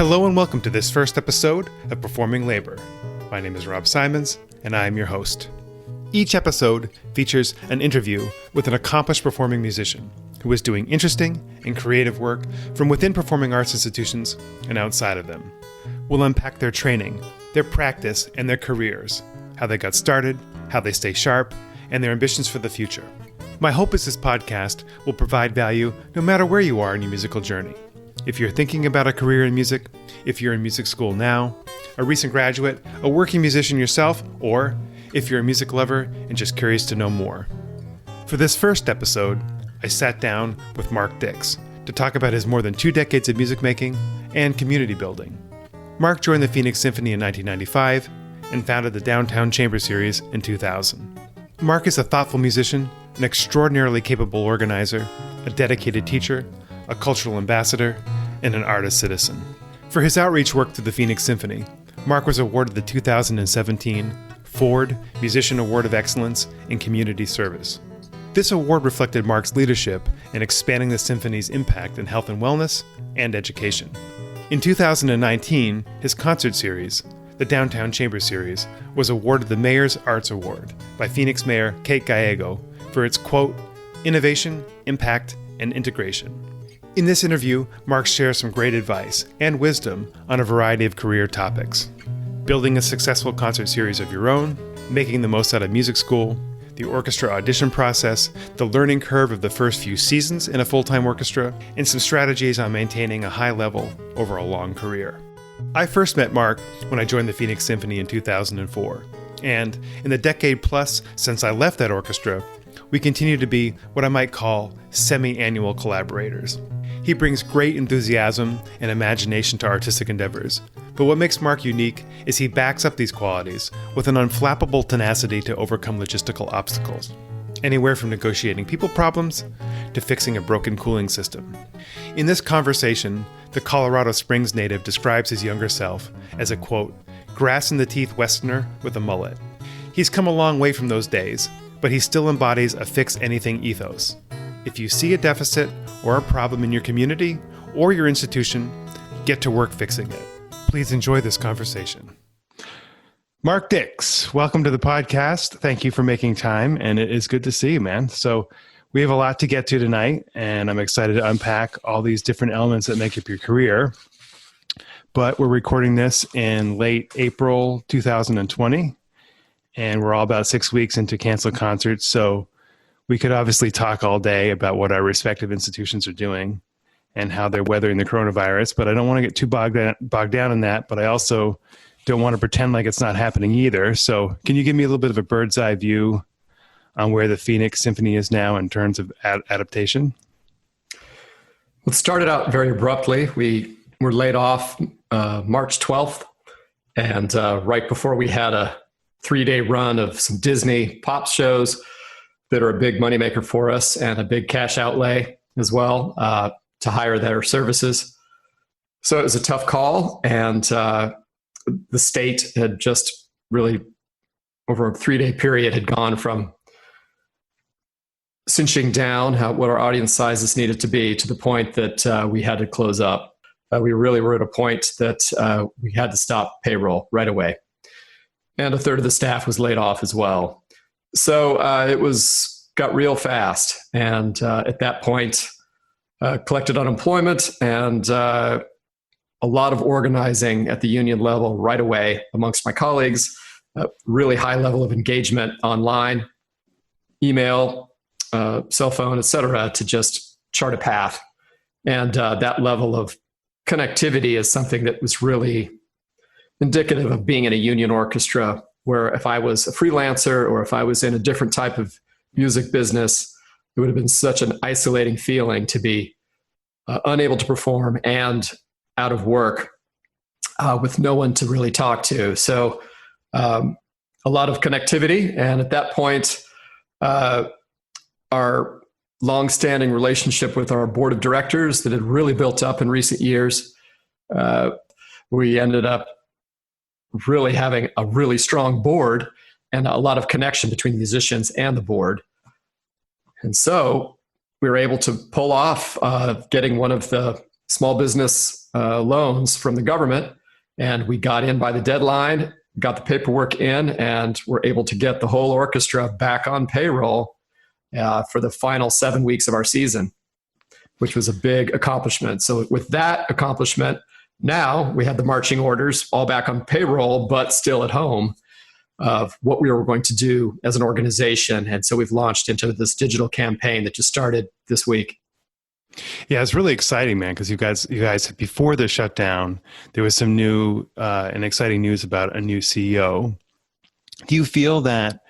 Hello and welcome to this first episode of Performing Labor. My name is Rob Simons, and I am your host. Each episode features an interview with an accomplished performing musician who is doing interesting and creative work from within performing arts institutions and outside of them. We'll unpack their training, their practice, and their careers, how they got started, how they stay sharp, and their ambitions for the future. My hope is this podcast will provide value no matter where you are in your musical journey. If you're thinking about a career in music, if you're in music school now, a recent graduate, a working musician yourself, or if you're a music lover and just curious to know more. For this first episode, I sat down with Mark Dix to talk about his more than 2 decades of music making and community building. Mark joined the Phoenix Symphony in 1995 and founded the Downtown Chamber Series in 2000. Mark is a thoughtful musician, an extraordinarily capable organizer, a dedicated teacher, a cultural ambassador, and an artist citizen. For his outreach work through the Phoenix Symphony, Mark was awarded the 2017 Ford Musician Award of Excellence in Community Service. This award reflected Mark's leadership in expanding the symphony's impact in health and wellness and education. In 2019, his concert series, the Downtown Chamber Series, was awarded the Mayor's Arts Award by Phoenix Mayor Kate Gallego for its, quote, innovation, impact, and integration. In this interview, Mark shares some great advice and wisdom on a variety of career topics. Building a successful concert series of your own, making the most out of music school, the orchestra audition process, the learning curve of the first few seasons in a full-time orchestra, and some strategies on maintaining a high level over a long career. I first met Mark when I joined the Phoenix Symphony in 2004, and in the decade plus since I left that orchestra, we continue to be what I might call semi-annual collaborators. He brings great enthusiasm and imagination to artistic endeavors, but what makes Mark unique is he backs up these qualities with an unflappable tenacity to overcome logistical obstacles, anywhere from negotiating people problems to fixing a broken cooling system. In this conversation, the Colorado Springs native describes his younger self as a, quote, grass-in-the-teeth Westerner with a mullet. He's come a long way from those days, but he still embodies a fix-anything ethos. If you see a deficit or a problem in your community or your institution, get to work fixing it. Please enjoy this conversation. Mark Dix, welcome to the podcast. Thank you for making time, and it is good to see you, man. So we have a lot to get to tonight, and I'm excited to unpack all these different elements that make up your career. But we're recording this in late April 2020, and we're all about 6 weeks into canceled concerts, so we could obviously talk all day about what our respective institutions are doing and how they're weathering the coronavirus, but I don't want to get too bogged down in that, but I also don't want to pretend like it's not happening either. So can you give me a little bit of a bird's eye view on where the Phoenix Symphony is now in terms of adaptation? Well, it started out very abruptly. We were laid off March 12th, and right before we had a 3-day run of some Disney pop shows that are a big moneymaker for us and a big cash outlay as well to hire their services. So it was a tough call, and the state had just really, over a 3-day period, had gone from cinching down what our audience sizes needed to be to the point that we had to close up. We really were at a point that we had to stop payroll right away. And a third of the staff was laid off as well. So it got real fast. And at that point, collected unemployment and a lot of organizing at the union level right away amongst my colleagues, really high level of engagement online, email, cell phone, et cetera, to just chart a path. And that level of connectivity is something that was really indicative of being in a union orchestra, where if I was a freelancer or if I was in a different type of music business, it would have been such an isolating feeling to be unable to perform and out of work with no one to really talk to. So a lot of connectivity. And at that point, our longstanding relationship with our board of directors that had really built up in recent years, we ended up really having a really strong board and a lot of connection between the musicians and the board. And so we were able to pull off getting one of the small business loans from the government, and we got in by the deadline, got the paperwork in, and were able to get the whole orchestra back on payroll for the final 7 weeks of our season, which was a big accomplishment. So with that accomplishment, now we had the marching orders all back on payroll, but still at home, of what we were going to do as an organization. And so we've launched into this digital campaign that just started this week. Yeah, it's really exciting, man, because you guys, before the shutdown, there was some new and exciting news about a new CEO. Do you feel that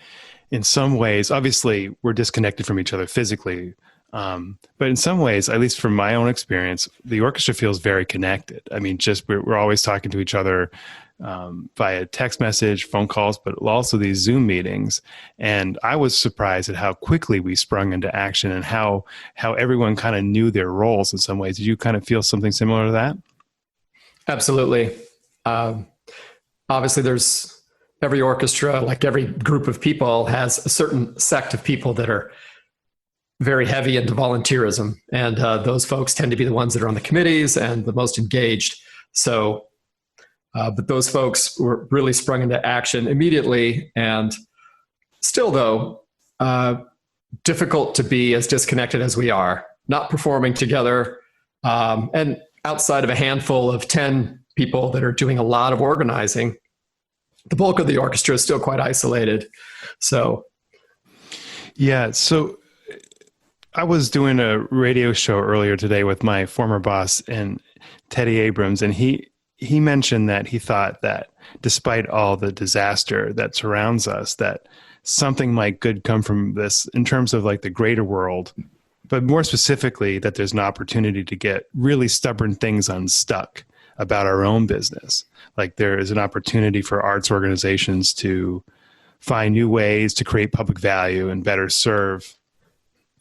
in some ways, obviously we're disconnected from each other physically, but in some ways, at least from my own experience, the orchestra feels very connected. I mean, just we're always talking to each other via text message, phone calls, but also these Zoom meetings. And I was surprised at how quickly we sprung into action and how everyone kind of knew their roles in some ways. Did you kind of feel something similar to that? Absolutely. Obviously, there's every orchestra, like every group of people, has a certain sect of people that are very heavy into volunteerism. And those folks tend to be the ones that are on the committees and the most engaged. So, but those folks were really sprung into action immediately. And still, though, difficult to be as disconnected as we are, not performing together, and outside of a handful of 10 people that are doing a lot of organizing, the bulk of the orchestra is still quite isolated. So, yeah. So I was doing a radio show earlier today with my former boss and Teddy Abrams, and he mentioned that he thought that despite all the disaster that surrounds us, that something might good come from this in terms of like the greater world, but more specifically that there's an opportunity to get really stubborn things unstuck about our own business. Like there is an opportunity for arts organizations to find new ways to create public value and better serve,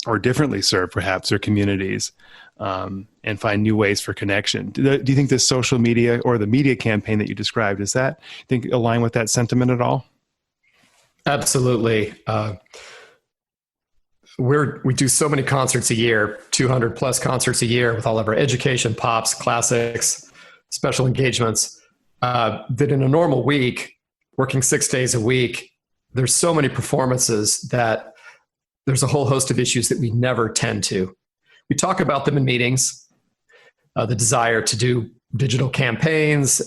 or differently serve perhaps, their communities, and find new ways for connection. Do you think this social media or the media campaign that you described, does that align with that sentiment at all? Absolutely. We do so many concerts a year, 200 plus concerts a year with all of our education, pops, classics, special engagements, that in a normal week, working 6 days a week, there's so many performances that there's a whole host of issues that we never tend to. We talk about them in meetings, the desire to do digital campaigns,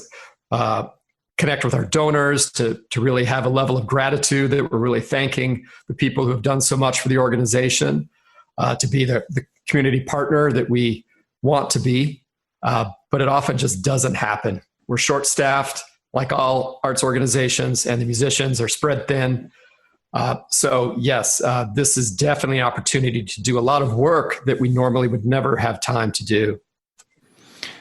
connect with our donors, to really have a level of gratitude that we're really thanking the people who have done so much for the organization, to be the community partner that we want to be. But it often just doesn't happen. We're short-staffed, like all arts organizations, and the musicians are spread thin. So yes, this is definitely an opportunity to do a lot of work that we normally would never have time to do.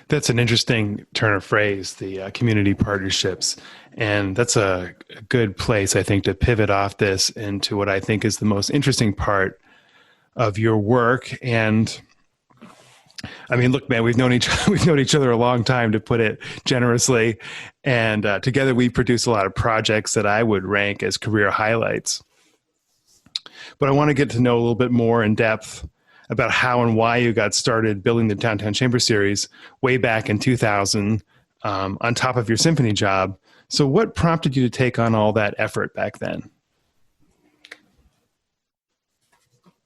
That's an interesting turn of phrase, the community partnerships. And that's a good place, I think, to pivot off this into what I think is the most interesting part of your work. And I mean, look, man, we've known each other a long time, to put it generously. And together we produce a lot of projects that I would rank as career highlights. But I want to get to know a little bit more in depth about how and why you got started building the Downtown Chamber series way back in 2000, on top of your symphony job. So what prompted you to take on all that effort back then?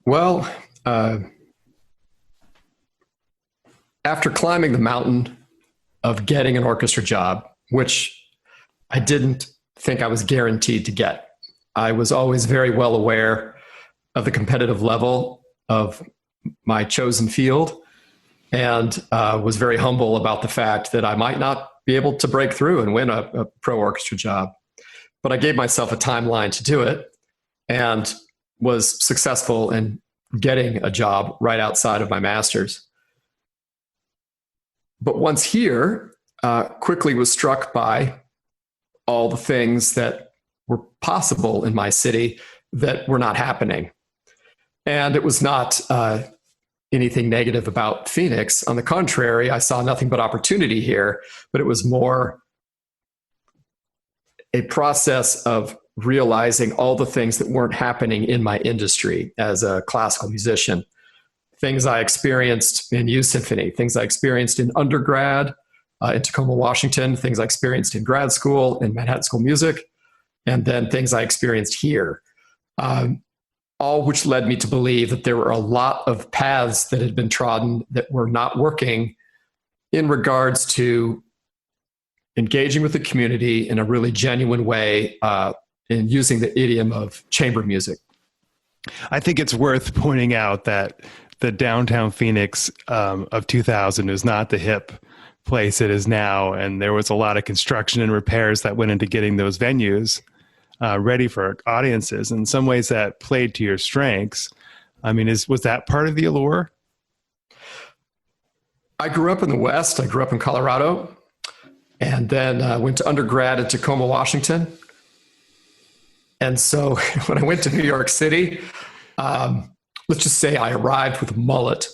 Well, after climbing the mountain of getting an orchestra job, which I didn't think I was guaranteed to get, I was always very well aware of the competitive level of my chosen field, and was very humble about the fact that I might not be able to break through and win a pro orchestra job. But I gave myself a timeline to do it, and was successful in getting a job right outside of my master's. But once here, quickly was struck by all the things that were possible in my city that were not happening. And it was not anything negative about Phoenix. On the contrary, I saw nothing but opportunity here, but it was more a process of realizing all the things that weren't happening in my industry as a classical musician. Things I experienced in youth symphony, things I experienced in undergrad, in Tacoma, Washington, things I experienced in grad school, in Manhattan School of Music, and then things I experienced here. All which led me to believe that there were a lot of paths that had been trodden that were not working in regards to engaging with the community in a really genuine way, in using the idiom of chamber music. I think it's worth pointing out that the downtown Phoenix of 2000 is not the hip place it is now. And there was a lot of construction and repairs that went into getting those venues ready for audiences. In some ways that played to your strengths. I mean, was that part of the allure? I grew up in the West. I grew up in Colorado, and then went to undergrad in Tacoma, Washington. And so when I went to New York City, let's just say I arrived with a mullet,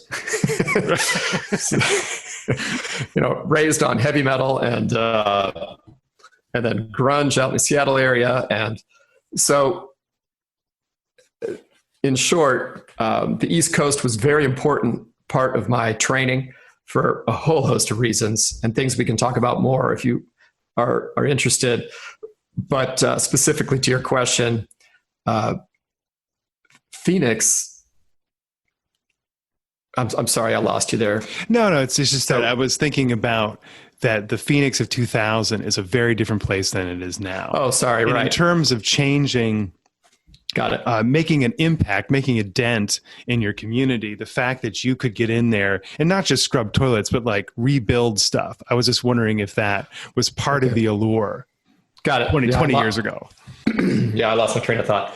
raised on heavy metal and then grunge out in the Seattle area. And so in short, the East Coast was a very important part of my training for a whole host of reasons and things we can talk about more if you are interested. But specifically to your question, Phoenix, I'm sorry, I lost you there. No, it's just that I was thinking about that the Phoenix of 2000 is a very different place than it is now. Oh, sorry, and right. In terms of changing, got it, making an impact, making a dent in your community, the fact that you could get in there and not just scrub toilets, but like rebuild stuff. I was just wondering if that was part of the allure. Got it. 20 years ago. Yeah, I lost my train of thought.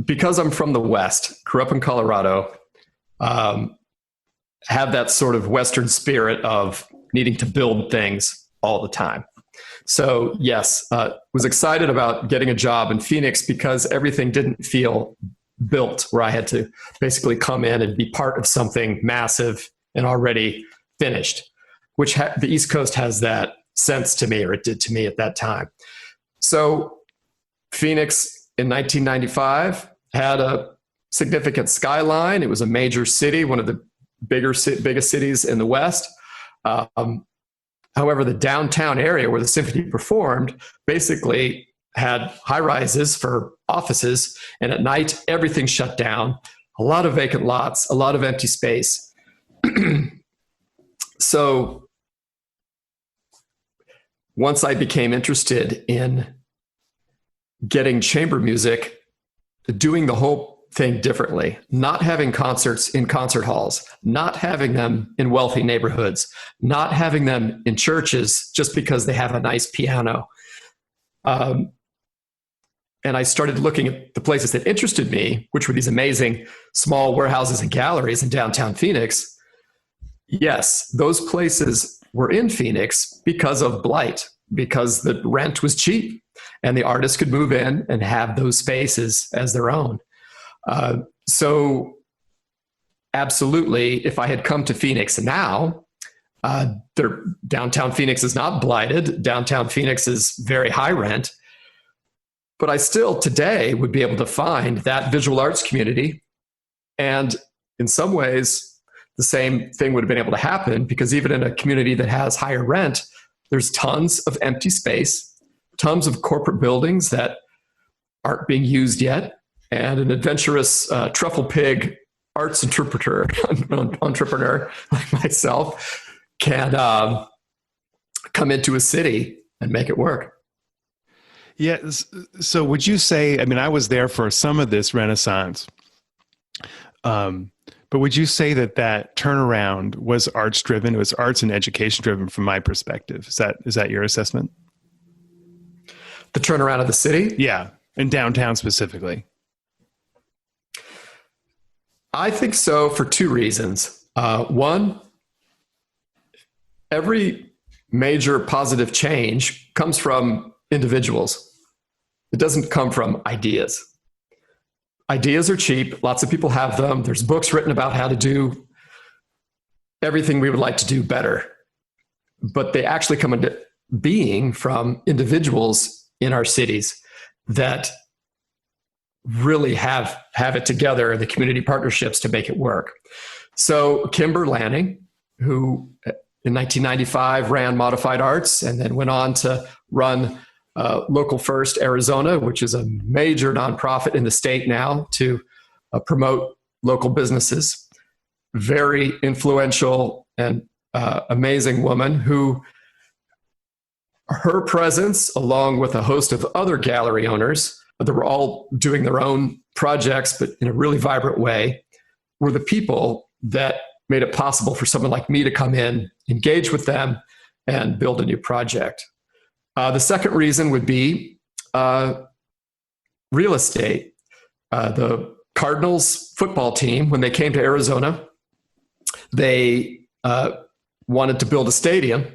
Because I'm from the West, grew up in Colorado, have that sort of Western spirit of needing to build things all the time. So yes, was excited about getting a job in Phoenix because everything didn't feel built, where I had to basically come in and be part of something massive and already finished, which the East Coast has that sense to me, or it did to me at that time. So Phoenix in 1995 had a significant skyline. It was a major city, one of the biggest cities in the West. However, the downtown area where the symphony performed basically had high rises for offices, and at night everything shut down, a lot of vacant lots, a lot of empty space. So once I became interested in getting chamber music, doing the whole thing differently, not having concerts in concert halls, not having them in wealthy neighborhoods, not having them in churches just because they have a nice piano. And I started looking at the places that interested me, which were these amazing small warehouses and galleries in downtown Phoenix. Yes, those places were in Phoenix because of blight, because the rent was cheap and the artists could move in and have those spaces as their own. So absolutely, if I had come to Phoenix now, downtown Phoenix is not blighted. Downtown Phoenix is very high rent. But I still today would be able to find that visual arts community. And in some ways, the same thing would have been able to happen, because even in a community that has higher rent, there's tons of empty space, tons of corporate buildings that aren't being used yet, and an adventurous truffle pig arts entrepreneur like myself can come into a city and make it work. Yeah. So would you say, I mean, I was there for some of this Renaissance, but would you say that turnaround was arts driven? It was arts and education driven from my perspective. Is that your assessment? The turnaround of the city? Yeah. In downtown specifically. I think so for two reasons. One, every major positive change comes from individuals. It doesn't come from ideas. Ideas are cheap. Lots of people have them. There's books written about how to do everything we would like to do better. But they actually come into being from individuals in our cities that really have it together, the community partnerships to make it work. So Kimber Lanning, who in 1995 ran Modified Arts and then went on to run Local First Arizona, which is a major nonprofit in the state now to promote local businesses. Very influential and amazing woman who her presence, along with a host of other gallery owners that were all doing their own projects, but in a really vibrant way, were the people that made it possible for someone like me to come in, engage with them, and build a new project. The second reason would be real estate. The Cardinals football team, when they came to Arizona, they wanted to build a stadium,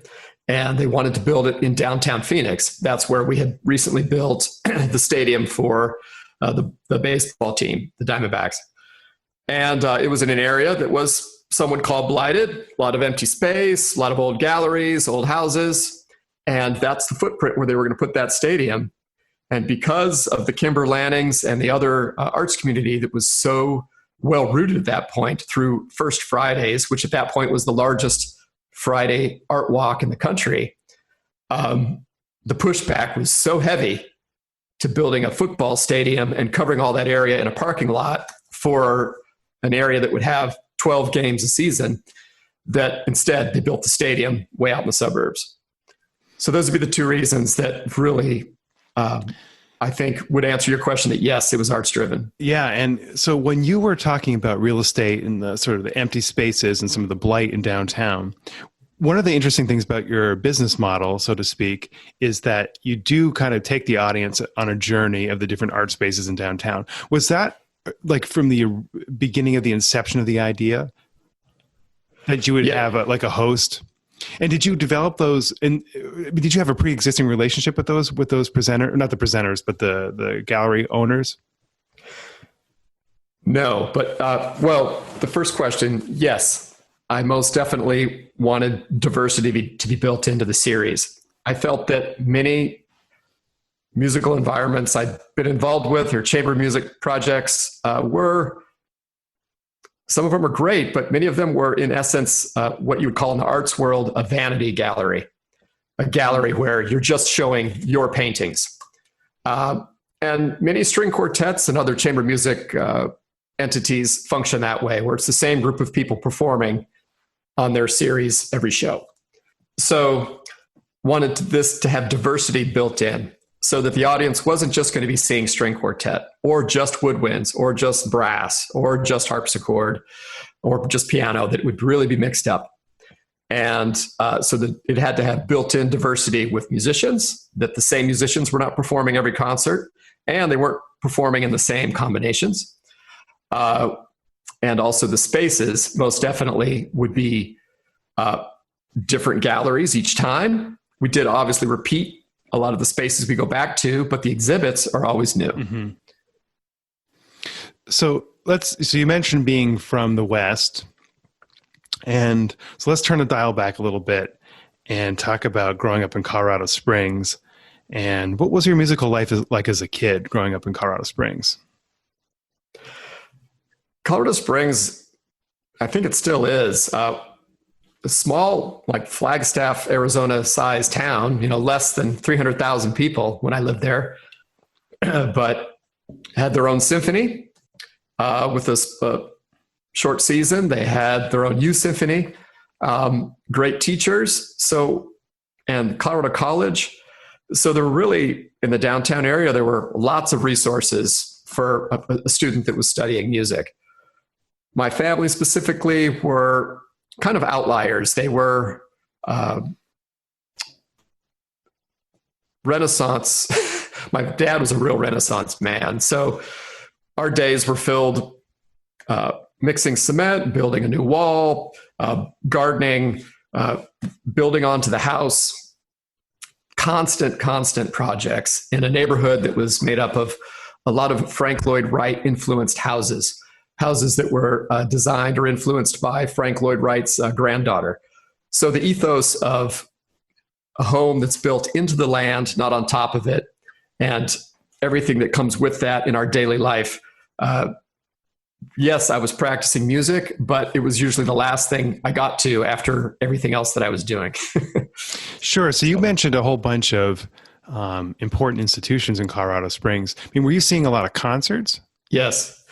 and they wanted to build it in downtown Phoenix. That's where we had recently built the stadium for the baseball team, the Diamondbacks. And it was in an area that was, some would call blighted, a lot of empty space, a lot of old galleries, old houses. And that's the footprint where they were going to put that stadium. And because of the Kimber Lannings and the other arts community that was so well rooted at that point through First Fridays, which at that point was the largest Friday art walk in the country, the pushback was so heavy to building a football stadium and covering all that area in a parking lot for an area that would have 12 games a season, that instead they built the stadium way out in the suburbs. So those would be the two reasons that really, I think, would answer your question that yes, it was arts driven. Yeah. And so when you were talking about real estate and the sort of the empty spaces and some of the blight in downtown, one of the interesting things about your business model, so to speak, is that you do kind of take the audience on a journey of the different art spaces in downtown. Was that like from the beginning of the inception of the idea that you would have a host? And did you develop those? And did you have a pre-existing relationship with those presenters, not the presenters, but the gallery owners? No, but well, the first question, yes, I most definitely wanted diversity to be built into the series. I felt that many musical environments I'd been involved with or chamber music projects were, some of them are great, but many of them were in essence what you would call in the arts world a vanity gallery, a gallery where you're just showing your paintings. And many string quartets and other chamber music entities function that way, where it's the same group of people performing on their series every show. So wanted this to have diversity built in so that the audience wasn't just going to be seeing string quartet or just woodwinds or just brass or just harpsichord or just piano, that it would really be mixed up. And so that it had to have built-in diversity with musicians, that the same musicians were not performing every concert and they weren't performing in the same combinations. And also the spaces most definitely would be different galleries each time. We did obviously repeat a lot of the spaces we go back to, but the exhibits are always new. Mm-hmm. So you mentioned being from the West. And so let's turn the dial back a little bit and talk about growing up in Colorado Springs. And what was your musical life like as a kid growing up in Colorado Springs? Colorado Springs, I think it still is, a small, like Flagstaff, Arizona sized town, less than 300,000 people when I lived there, but had their own symphony with this short season. They had their own youth symphony, great teachers. And Colorado College. So there were really, in the downtown area, there were lots of resources for a student that was studying music. My family specifically were kind of outliers. They were Renaissance. My dad was a real Renaissance man. So our days were filled mixing cement, building a new wall, gardening, building onto the house, constant projects in a neighborhood that was made up of a lot of Frank Lloyd Wright influenced houses that were designed or influenced by Frank Lloyd Wright's granddaughter. So the ethos of a home that's built into the land, not on top of it, and everything that comes with that in our daily life yes, I was practicing music, but it was usually the last thing I got to after everything else that I was doing. Sure. So you mentioned a whole bunch of important institutions in Colorado Springs. I mean, were you seeing a lot of concerts? Yes.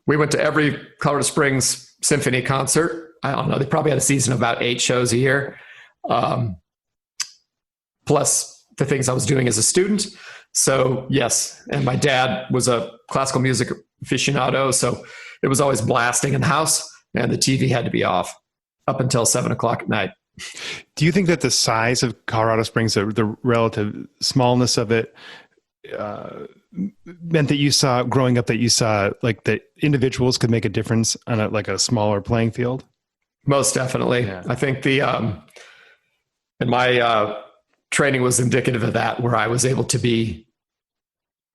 We went to every Colorado Springs Symphony concert. I don't know. They probably had a season of about 8 shows a year. Plus the things I was doing as a student. So yes. And my dad was a classical music aficionado. So it was always blasting in the house and the TV had to be off up until 7:00 at night. Do you think that the size of Colorado Springs, the relative smallness of it, meant that you saw growing up that you saw like that individuals could make a difference on a smaller playing field? Most definitely. Yeah. I think and my training was indicative of that, where I was able to be,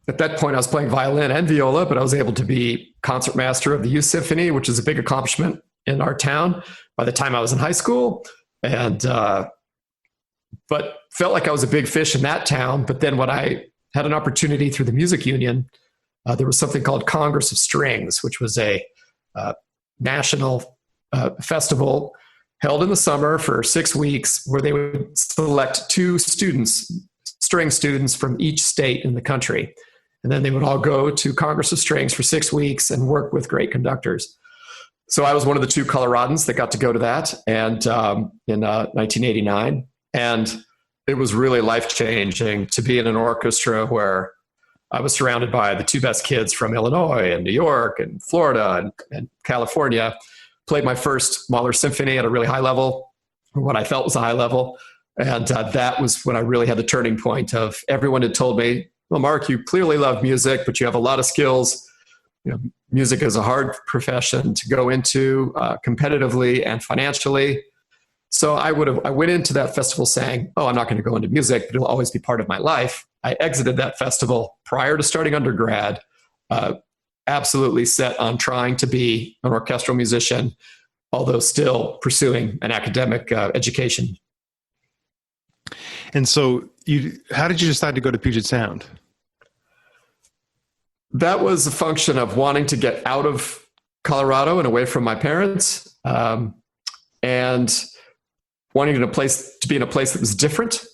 at that point I was playing violin and viola, but I was able to be concertmaster of the youth symphony, which is a big accomplishment in our town by the time I was in high school. And, but felt like I was a big fish in that town. But then when I had an opportunity through the music union, there was something called Congress of Strings, which was a national festival held in the summer for 6 weeks, where they would select 2 students, string students from each state in the country. And then they would all go to Congress of Strings for 6 weeks and work with great conductors. So I was one of the 2 Coloradans that got to go to that, and in 1989. And it was really life-changing to be in an orchestra where I was surrounded by the 2 best kids from Illinois and New York and Florida and California. Played my first Mahler symphony at a really high level, or what I felt was a high level. And that was when I really had the turning point of everyone had told me, well, Mark, you clearly love music, but you have a lot of skills. You know, music is a hard profession to go into competitively and financially. So I went into that festival saying, oh, I'm not going to go into music, but it'll always be part of my life. I exited that festival prior to starting undergrad, absolutely set on trying to be an orchestral musician, although still pursuing an academic education. And so how did you decide to go to Puget Sound? That was a function of wanting to get out of Colorado and away from my parents, and wanting to be in a place that was different,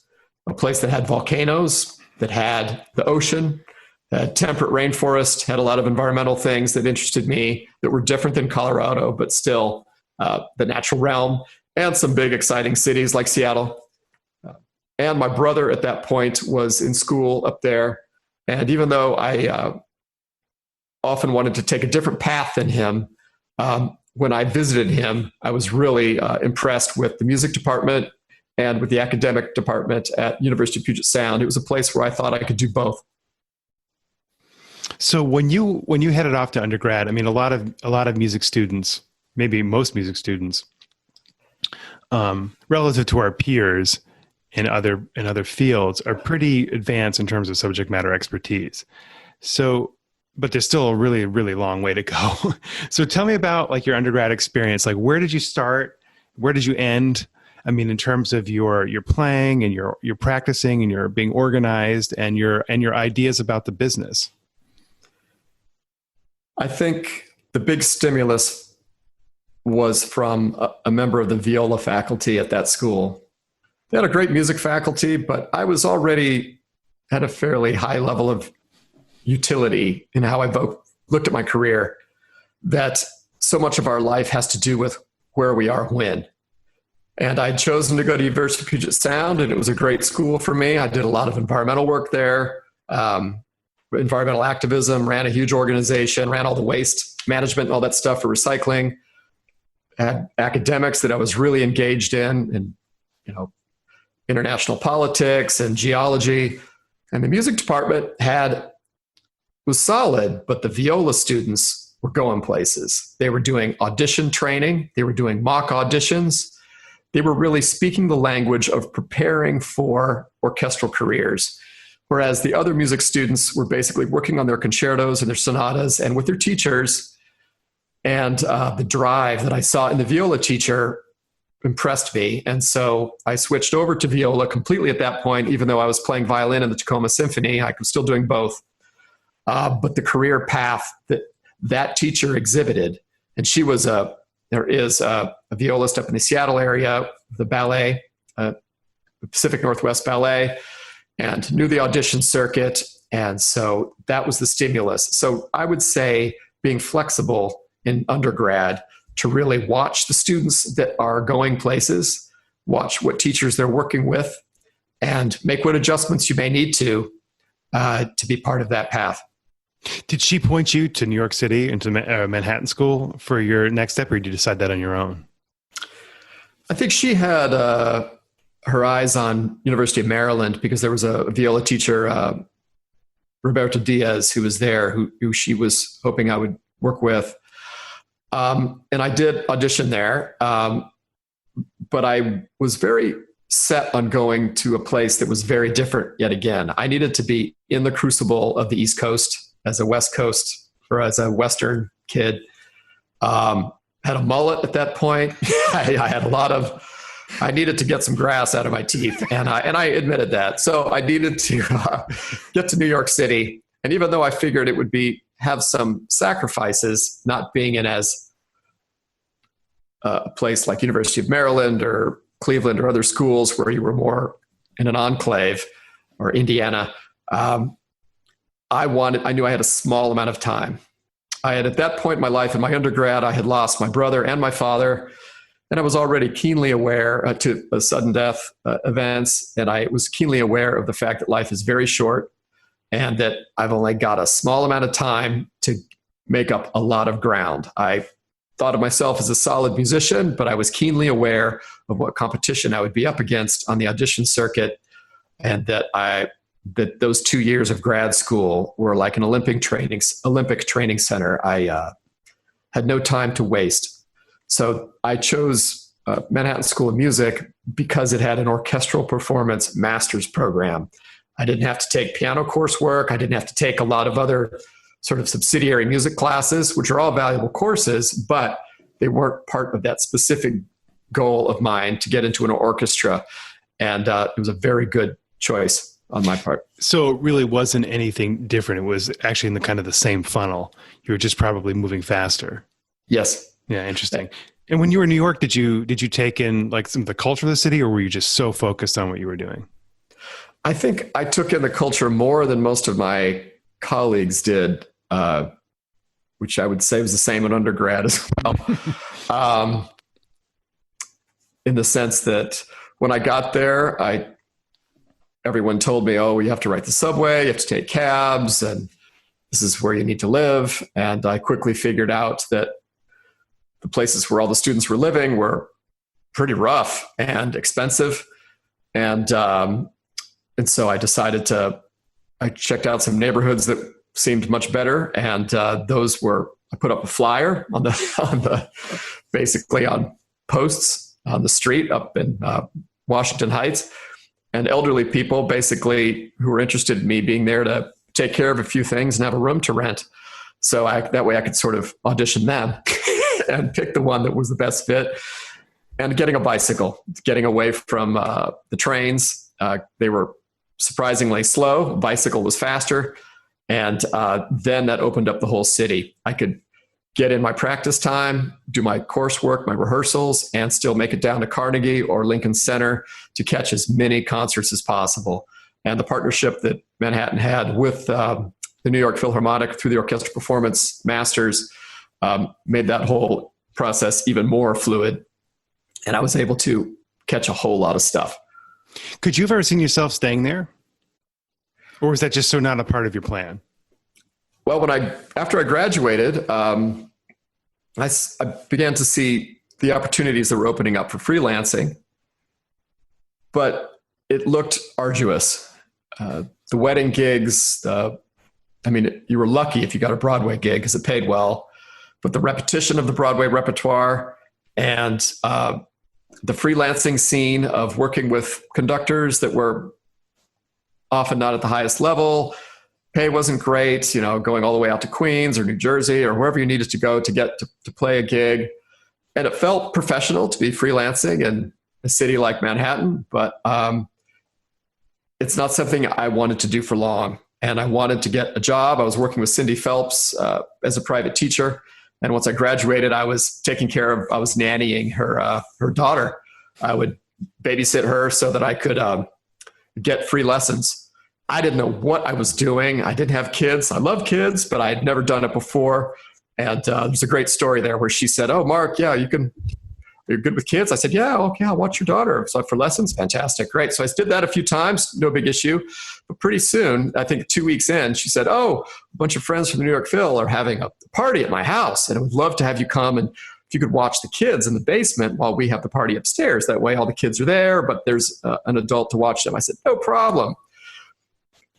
a place that had volcanoes, that had the ocean, that had temperate rainforest, had a lot of environmental things that interested me that were different than Colorado, but still the natural realm, and some big exciting cities like Seattle. And my brother at that point was in school up there. And even though I often wanted to take a different path than him, when I visited him, I was really impressed with the music department and with the academic department at University of Puget Sound. It was a place where I thought I could do both. So when you headed off to undergrad, I mean, a lot of music students, maybe most music students, relative to our peers in other fields, are pretty advanced in terms of subject matter expertise. So, but there's still a really, really long way to go. So tell me about like your undergrad experience. Like, where did you start? Where did you end? I mean, in terms of your playing and your practicing and your being organized and your ideas about the business. I think the big stimulus was from a member of the viola faculty at that school. They had a great music faculty, but I was already at a fairly high level of utility in how I looked at my career, that so much of our life has to do with where we are when. And I'd chosen to go to University of Puget Sound, and it was a great school for me. I did a lot of environmental work there, environmental activism, ran a huge organization, ran all the waste management and all that stuff for recycling, had academics that I was really engaged in, and international politics and geology. And the music department was solid, but the viola students were going places. They were doing audition training. They were doing mock auditions. They were really speaking the language of preparing for orchestral careers. Whereas the other music students were basically working on their concertos and their sonatas and with their teachers. And the drive that I saw in the viola teacher impressed me. And so I switched over to viola completely at that point, even though I was playing violin in the Tacoma Symphony. I was still doing both. But the career path that that teacher exhibited. And there is a violist up in the Seattle area, the ballet, the Pacific Northwest Ballet, and knew the audition circuit. And so that was the stimulus. So I would say being flexible in undergrad to really watch the students that are going places, watch what teachers they're working with, and make what adjustments you may need to be part of that path. Did she point you to New York City and to Manhattan School for your next step, or did you decide that on your own? I think she had her eyes on University of Maryland because there was a viola teacher, Roberto Diaz, who was there, who she was hoping I would work with. And I did audition there, but I was very set on going to a place that was very different yet again. I needed to be in the crucible of the East Coast as a West Coast or as a Western kid. Had a mullet at that point. I had I needed to get some grass out of my teeth, and I admitted that. So I needed to get to New York City. And even though I figured it would have some sacrifices, not being in as a place like University of Maryland or Cleveland or other schools where you were more in an enclave, or Indiana, I knew I had a small amount of time. I had, at that point in my life, in my undergrad, I had lost my brother and my father, and I was already keenly aware to sudden death events, and I was keenly aware of the fact that life is very short and that I've only got a small amount of time to make up a lot of ground. I thought of myself as a solid musician, but I was keenly aware of what competition I would be up against on the audition circuit, and that those 2 years of grad school were like an Olympic training center. I had no time to waste. So I chose Manhattan School of Music because it had an orchestral performance master's program. I didn't have to take piano coursework. I didn't have to take a lot of other sort of subsidiary music classes, which are all valuable courses, but they weren't part of that specific goal of mine to get into an orchestra. And it was a very good choice on my part. So it really wasn't anything different. It was actually in the kind of the same funnel. You were just probably moving faster. Yes. Yeah, interesting. And when you were in New York, did you take in like some of the culture of the city, or were you just so focused on what you were doing? I think I took in the culture more than most of my colleagues did, which I would say was the same in undergrad as well. In the sense that when I got there, everyone told me, oh, you have to ride the subway, you have to take cabs, and this is where you need to live. And I quickly figured out that the places where all the students were living were pretty rough and expensive. And so I decided I checked out some neighborhoods that seemed much better. And I put up a flyer basically on posts on the street up in Washington Heights, and elderly people basically who were interested in me being there to take care of a few things and have a room to rent. So that way I could sort of audition them and pick the one that was the best fit. And getting a bicycle, getting away from the trains. They were surprisingly slow. Bicycle was faster. And then that opened up the whole city. I could get in my practice time, do my coursework, my rehearsals, and still make it down to Carnegie or Lincoln Center to catch as many concerts as possible. And the partnership that Manhattan had with the New York Philharmonic through the Orchestra Performance Masters made that whole process even more fluid. And I was able to catch a whole lot of stuff. Could you have ever seen yourself staying there? Or was that just so not a part of your plan? Well, after I graduated, I began to see the opportunities that were opening up for freelancing, but it looked arduous. The wedding gigs, you were lucky if you got a Broadway gig because it paid well, but the repetition of the Broadway repertoire and the freelancing scene of working with conductors that were often not at the highest level, pay wasn't great, going all the way out to Queens or New Jersey or wherever you needed to go to get to play a gig. And it felt professional to be freelancing in a city like Manhattan, but it's not something I wanted to do for long. and I wanted to get a job. I was working with Cindy Phelps as a private teacher. And once I graduated, I was nannying her daughter. I would babysit her so that I could get free lessons. I didn't know what I was doing. I didn't have kids. I love kids, but I had never done it before. And there's a great story there where she said, "Oh, Mark, yeah, you're good with kids?" I said, "Yeah, okay, I'll watch your daughter." So for lessons, fantastic, great. So I did that a few times, no big issue. But pretty soon, I think 2 weeks in, she said, "Oh, a bunch of friends from the New York Phil are having a party at my house, and I would love to have you come, and if you could watch the kids in the basement while we have the party upstairs. That way all the kids are there, but there's an adult to watch them." I said, "No problem."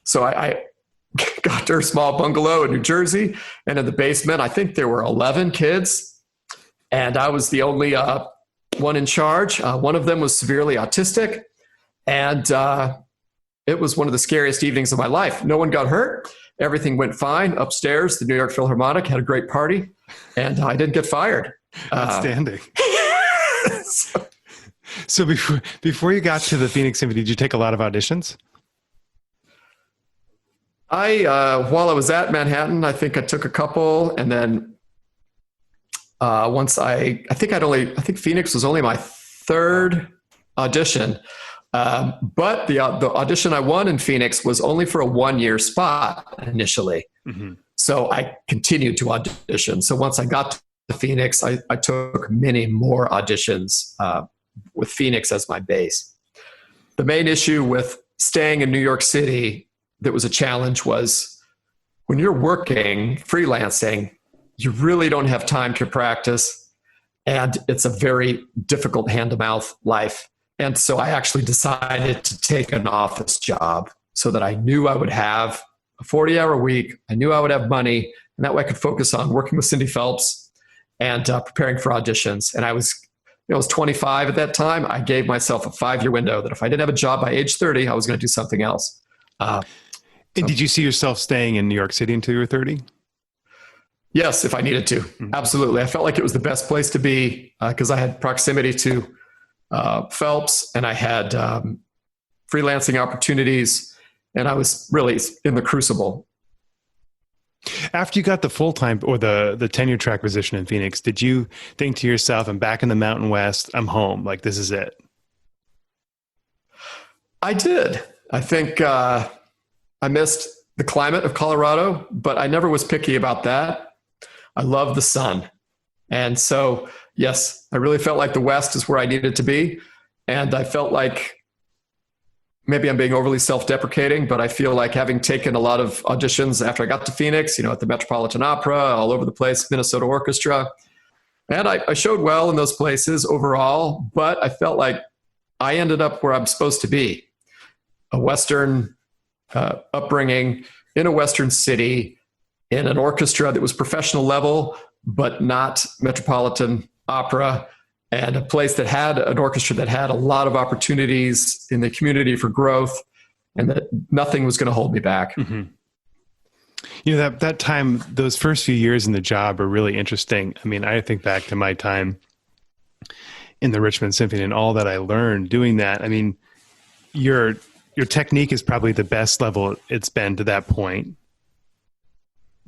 So I got to her small bungalow in New Jersey, and in the basement, I think there were 11 kids, and I was the only one in charge. One of them was severely autistic, and it was one of the scariest evenings of my life. No one got hurt. Everything went fine. Upstairs, the New York Philharmonic had a great party, and I didn't get fired. Outstanding. So before you got to the Phoenix Symphony, did you take a lot of auditions? While I was at Manhattan, I think I took a couple, and then once I think Phoenix was only my third audition. But the audition I won in Phoenix was only for a 1-year spot initially. Mm-hmm. So I continued to audition. So once I got to Phoenix, I took many more auditions with Phoenix as my base. The main issue with staying in New York City that was a challenge was when you're working, freelancing, you really don't have time to practice. And it's a very difficult hand-to-mouth life. And so I actually decided to take an office job so that I knew I would have a 40-hour week. I knew I would have money, and that way I could focus on working with Cindy Phelps and preparing for auditions. And I was 25 at that time. I gave myself a 5-year window that if I didn't have a job by age 30, I was going to do something else. And did you see yourself staying in New York City until you were 30? Yes, if I needed to. Mm-hmm. Absolutely. I felt like it was the best place to be because I had proximity to Phelps, and I had freelancing opportunities, and I was really in the crucible. After you got the full-time or the tenure track position in Phoenix, did you think to yourself, "I'm back in the Mountain West, I'm home, like this is it"? I did. I think I missed the climate of Colorado, but I never was picky about that. I love the sun. And so, yes, I really felt like the West is where I needed to be. And I felt like maybe I'm being overly self-deprecating, but I feel like having taken a lot of auditions after I got to Phoenix, at the Metropolitan Opera, all over the place, Minnesota Orchestra. And I showed well in those places overall, but I felt like I ended up where I'm supposed to be. A Western upbringing in a Western city, in an orchestra that was professional level, but not Metropolitan Opera, and a place that had an orchestra that had a lot of opportunities in the community for growth, and that nothing was going to hold me back. Mm-hmm. That time, those first few years in the job are really interesting. I mean, I think back to my time in the Richmond Symphony and all that I learned doing that. I mean, your technique is probably the best level it's been to that point,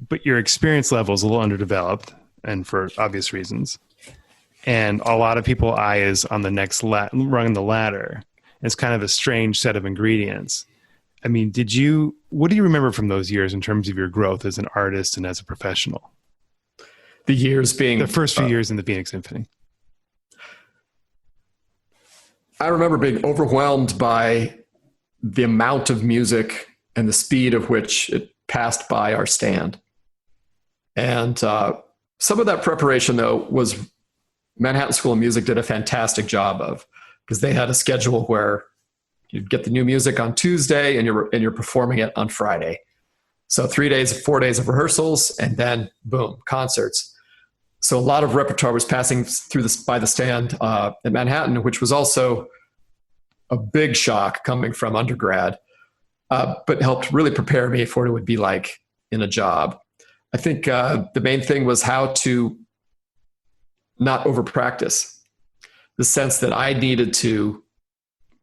but your experience level is a little underdeveloped, and for obvious reasons. And a lot of people eye is on the next rung in the ladder. It's kind of a strange set of ingredients. I mean, what do you remember from those years in terms of your growth as an artist and as a professional? The years being the first few years in the Phoenix Symphony. I remember being overwhelmed by the amount of music and the speed of which it passed by our stand. And some of that preparation, though, was Manhattan School of Music did a fantastic job of, because they had a schedule where you'd get the new music on Tuesday and you're performing it on Friday. So 4 days of rehearsals, and then boom, concerts. So a lot of repertoire was passing through by the stand in Manhattan, which was also a big shock coming from undergrad, but helped really prepare me for what it would be like in a job. I think the main thing was how to not over practice. The sense that I needed to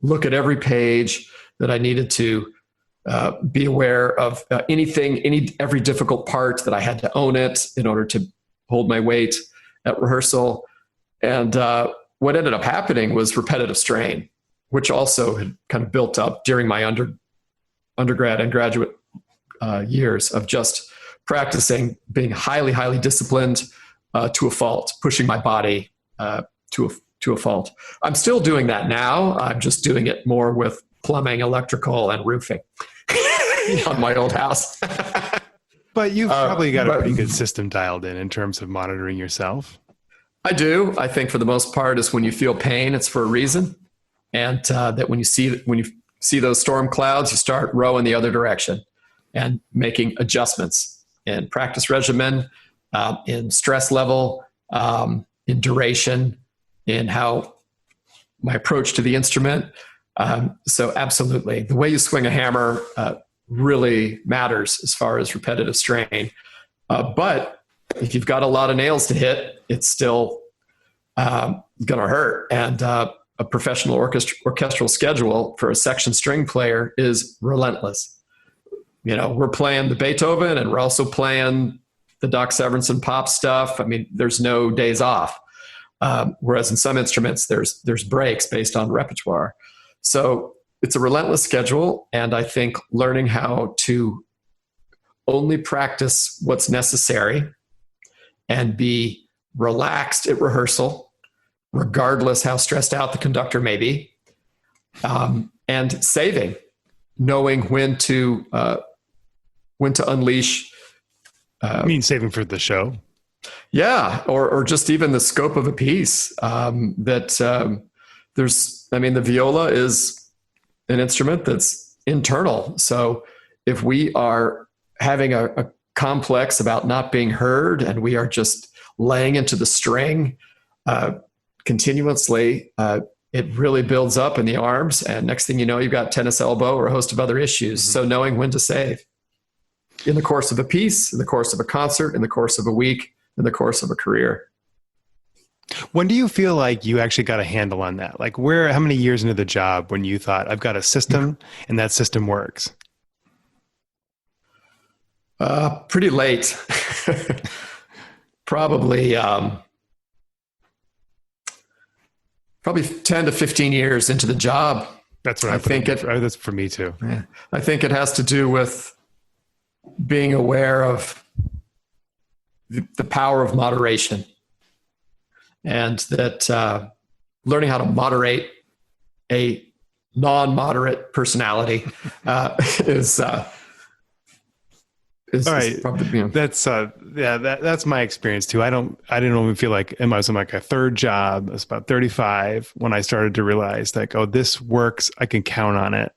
look at every page, that I needed to be aware of every difficult part that I had to own it in order to hold my weight at rehearsal. And what ended up happening was repetitive strain, which also had kind of built up during my undergrad and graduate years of just practicing being highly, highly disciplined to a fault, pushing my body to a fault. I'm still doing that now. I'm just doing it more with plumbing, electrical, and roofing on my old house. But you've probably got a pretty good system dialed in terms of monitoring yourself. I do. I think for the most part is when you feel pain, it's for a reason. And that when you see those storm clouds, you start rowing the other direction and making adjustments in practice regimen, in stress level, in duration, in how my approach to the instrument. So absolutely. The way you swing a hammer really matters as far as repetitive strain. But if you've got a lot of nails to hit, it's still going to hurt. And a professional orchestral schedule for a section string player is relentless. We're playing the Beethoven and we're also playing the Doc Severinsen pop stuff. I mean, there's no days off. Whereas in some instruments, there's breaks based on repertoire. So it's a relentless schedule. And I think learning how to only practice what's necessary and be relaxed at rehearsal, regardless how stressed out the conductor may be, and saving, knowing when to unleash. You mean saving for the show? Yeah, or just even the scope of a piece. The viola is an instrument that's internal. So if we are having a complex about not being heard and we are just laying into the string continuously, it really builds up in the arms. And next thing you know, you've got tennis elbow or a host of other issues. Mm-hmm. So knowing when to save in the course of a piece, in the course of a concert, in the course of a week, in the course of a career. When do you feel like you actually got a handle on that? Like how many years into the job when you thought, I've got a system and that system works? Pretty late. Probably 10 to 15 years into the job. That's what I think. That's for me too. Yeah. I think it has to do with being aware of the power of moderation, and that learning how to moderate a non-moderate personality is all right. Probably, That's my experience too. I didn't even feel like I was in like a third job. I was about 35 when I started to realize like, oh, this works. I can count on it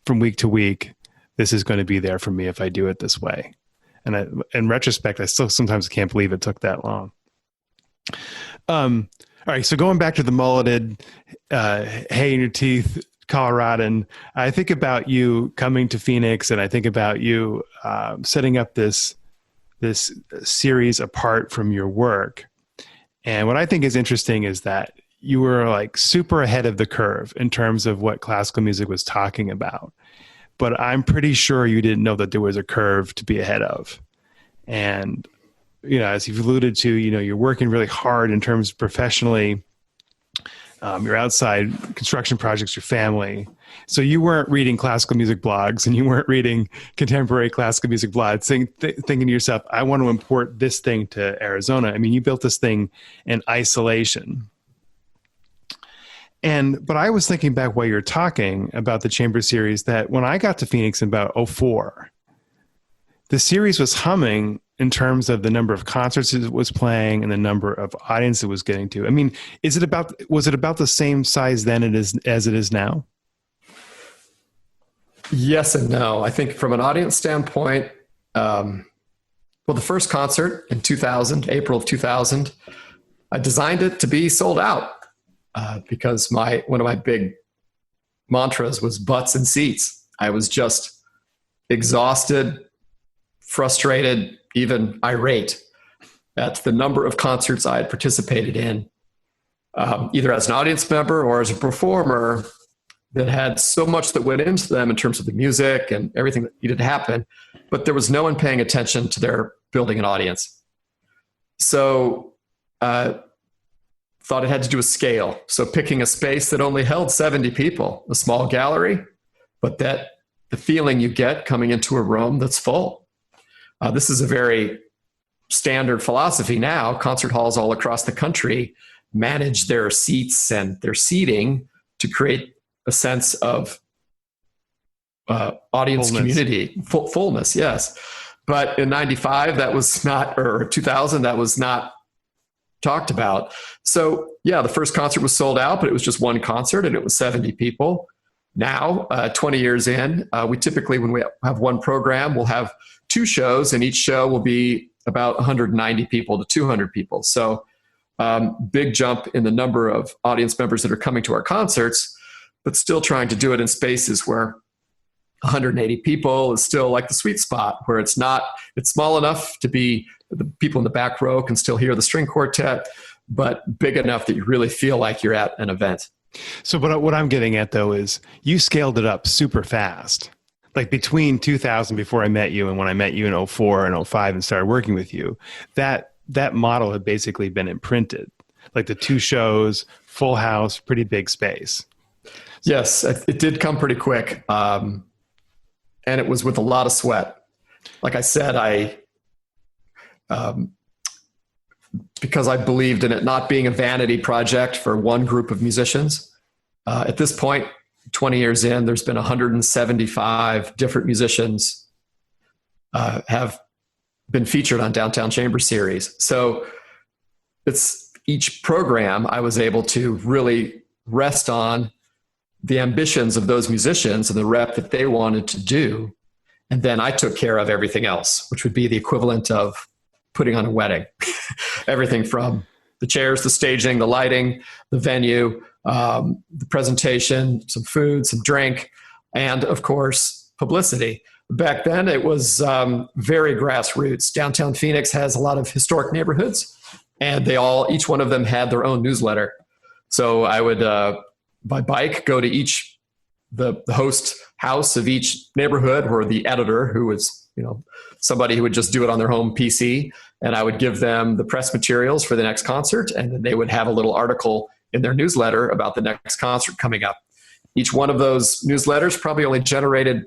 from week to week. This is going to be there for me if I do it this way. And in retrospect, I still sometimes can't believe it took that long. All right. So going back to the mulleted, hay in your teeth, Coloradan, I think about you coming to Phoenix, and I think about you setting up this series apart from your work. And what I think is interesting is that you were like super ahead of the curve in terms of what classical music was talking about. But I'm pretty sure you didn't know that there was a curve to be ahead of. And, as you've alluded to, you're working really hard in terms of professionally. Your outside construction projects, your family. So you weren't reading classical music blogs and you weren't reading contemporary classical music blogs thinking to yourself, I want to import this thing to Arizona. I mean, you built this thing in isolation. But I was thinking back while you're talking about the chamber series that when I got to Phoenix in about 2004, the series was humming in terms of the number of concerts it was playing and the number of audience it was getting to. I mean, was it about the same size then as it is now? Yes and no. I think from an audience standpoint, the first concert in 2000, April of 2000, I designed it to be sold out because one of my big mantras was butts and seats. I was just exhausted, frustrated, even irate at the number of concerts I had participated in, either as an audience member or as a performer, that had so much that went into them in terms of the music and everything that needed to happen, but there was no one paying attention to their building an audience. So thought it had to do with scale. So picking a space that only held 70 people, a small gallery, but that the feeling you get coming into a room that's full. This is a very standard philosophy now. Concert halls all across the country manage their seats and their seating to create a sense of audience Fullness. Community, fullness, yes. But in 95, that was not, or 2000, that was not talked about. So yeah, the first concert was sold out, but it was just one concert and it was 70 people. Now, 20 years in, we typically, when we have one program, we'll have two shows, and each show will be about 190 people to 200 people. So big jump in the number of audience members that are coming to our concerts, but still trying to do it in spaces where 180 people is still like the sweet spot, where it's small enough to be the people in the back row can still hear the string quartet, but big enough that you really feel like you're at an event. So what I'm getting at, though, is you scaled it up super fast. Like between 2000, before I met you, and when I met you in 04 and 05 and started working with you, that model had basically been imprinted. Like the two shows, full house, pretty big space. Yes, it did come pretty quick. And it was with a lot of sweat. Like I said, because I believed in it not being a vanity project for one group of musicians. At this point, 20 years in, there's been 175 different musicians have been featured on Downtown Chamber Series. So it's each program I was able to really rest on the ambitions of those musicians and the rep that they wanted to do. And then I took care of everything else, which would be the equivalent of putting on a wedding. Everything from the chairs, the staging, the lighting, the venue, the presentation, some food, some drink, and of course, publicity. Back then, it was very grassroots. Downtown Phoenix has a lot of historic neighborhoods, and each one of them had their own newsletter. So I would, by bike, go to the host house of each neighborhood, or the editor, who was, somebody who would just do it on their home PC, and I would give them the press materials for the next concert, and then they would have a little article in their newsletter about the next concert coming up. Each one of those newsletters probably only generated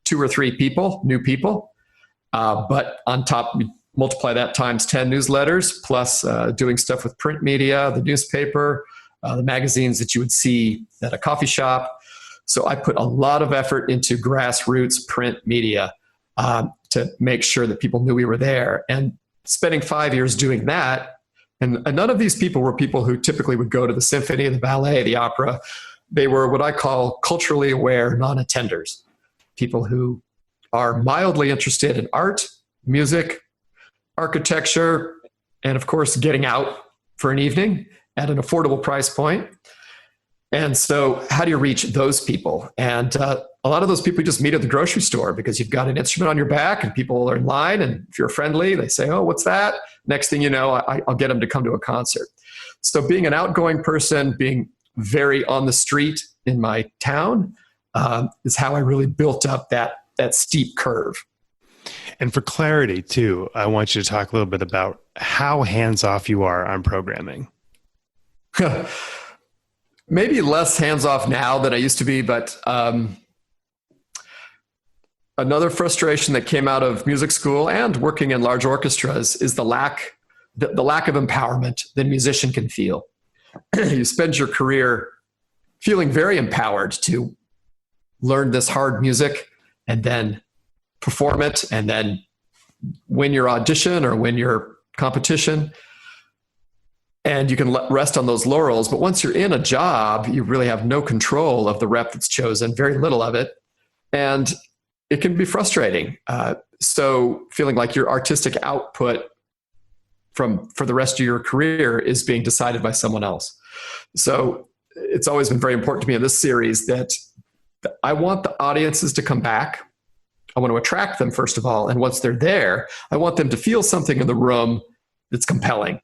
2 or 3 people, new people, but on top, multiply that times 10 newsletters, plus doing stuff with print media, the newspaper, the magazines that you would see at a coffee shop. So I put a lot of effort into grassroots print media to make sure that people knew we were there. And spending 5 years doing that, and none of these people were people who typically would go to the symphony, the ballet, the opera. They were what I call culturally aware non-attenders, people who are mildly interested in art, music, architecture, and of course, getting out for an evening at an affordable price point. And so how do you reach those people? And a lot of those people you just meet at the grocery store because you've got an instrument on your back and people are in line. And if you're friendly, they say, oh, what's that? Next thing you know, I'll get them to come to a concert. So being an outgoing person, being very on the street in my town is how I really built up that steep curve. And for clarity, too, I want you to talk a little bit about how hands-off you are on programming. Maybe less hands-off now than I used to be, but another frustration that came out of music school and working in large orchestras is the lack of empowerment that a musician can feel. You spend your career feeling very empowered to learn this hard music and then perform it and then win your audition or win your competition. And you can rest on those laurels. But once you're in a job, you really have no control of the rep that's chosen, very little of it. And it can be frustrating. So feeling like your artistic output for the rest of your career is being decided by someone else. So it's always been very important to me in this series that I want the audiences to come back. I want to attract them, first of all. And once they're there, I want them to feel something in the room that's compelling.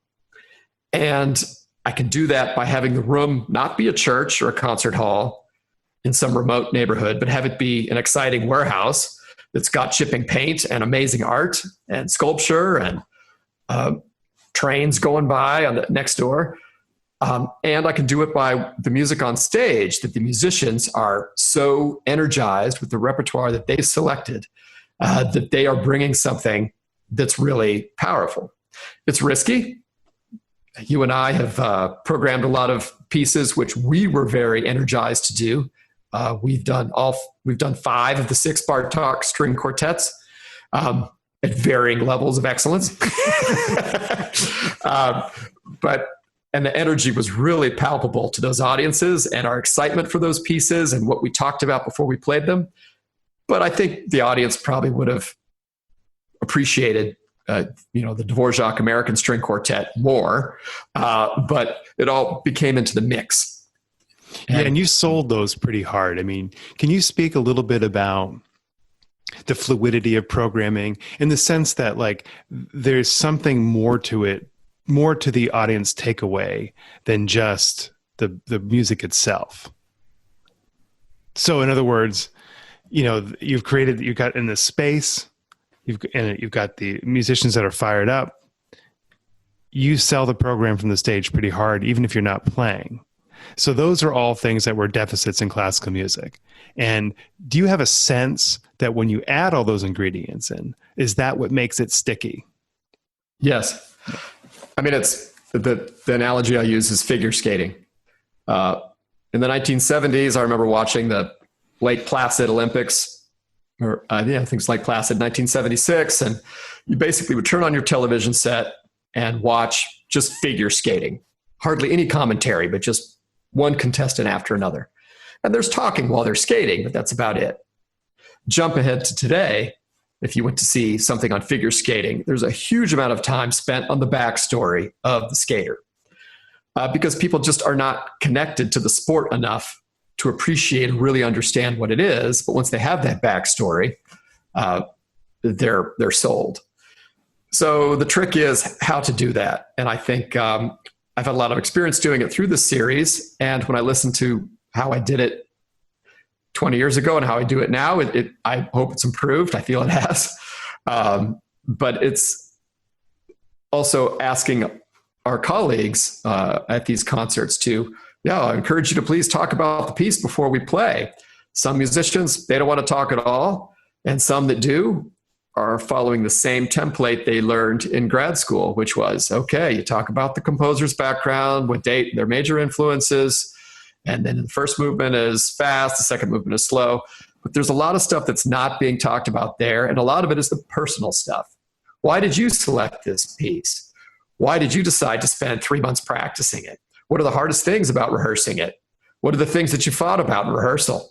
And I can do that by having the room not be a church or a concert hall, in some remote neighborhood, but have it be an exciting warehouse that's got chipping paint and amazing art and sculpture and trains going by on the next door. And I can do it by the music on stage, that the musicians are so energized with the repertoire that they've selected that they are bringing something that's really powerful. It's risky. You and I have programmed a lot of pieces which we were very energized to do. We've done 5 of the 6 Bartók string quartets at varying levels of excellence. And the energy was really palpable to those audiences, and our excitement for those pieces and what we talked about before we played them. But I think the audience probably would have appreciated the Dvorak American String Quartet more, but it all became into the mix. And you sold those pretty hard. I mean, can you speak a little bit about the fluidity of programming in the sense that, like, there's something more to it, more to the audience takeaway than just the music itself? So in other words, you've got in this space, you've got the musicians that are fired up. You sell the program from the stage pretty hard, even if you're not playing. So those are all things that were deficits in classical music. And do you have a sense that when you add all those ingredients in, is that what makes it sticky? Yes. I mean, it's the analogy I use is figure skating. In the 1970s, I remember watching the Lake Placid Olympics, I think it's Lake Placid 1976. And you basically would turn on your television set and watch just figure skating. Hardly any commentary, but just one contestant after another. And there's talking while they're skating, but that's about it. Jump ahead to today. If you went to see something on figure skating, there's a huge amount of time spent on the backstory of the skater because people just are not connected to the sport enough to appreciate and really understand what it is. But once they have that backstory, they're sold. So the trick is how to do that. And I think I've had a lot of experience doing it through this series. And when I listen to how I did it 20 years ago and how I do it now, I hope it's improved. I feel it has. But it's also asking our colleagues at these concerts I encourage you to please talk about the piece before we play. Some musicians, they don't want to talk at all. And some that do are following the same template they learned in grad school, which was, okay, you talk about the composer's background, what date, their major influences, and then the first movement is fast, the second movement is slow. But there's a lot of stuff that's not being talked about there, and a lot of it is the personal stuff. Why did you select this piece? Why did you decide to spend 3 months practicing it? What are the hardest things about rehearsing it? What are the things that you fought about in rehearsal?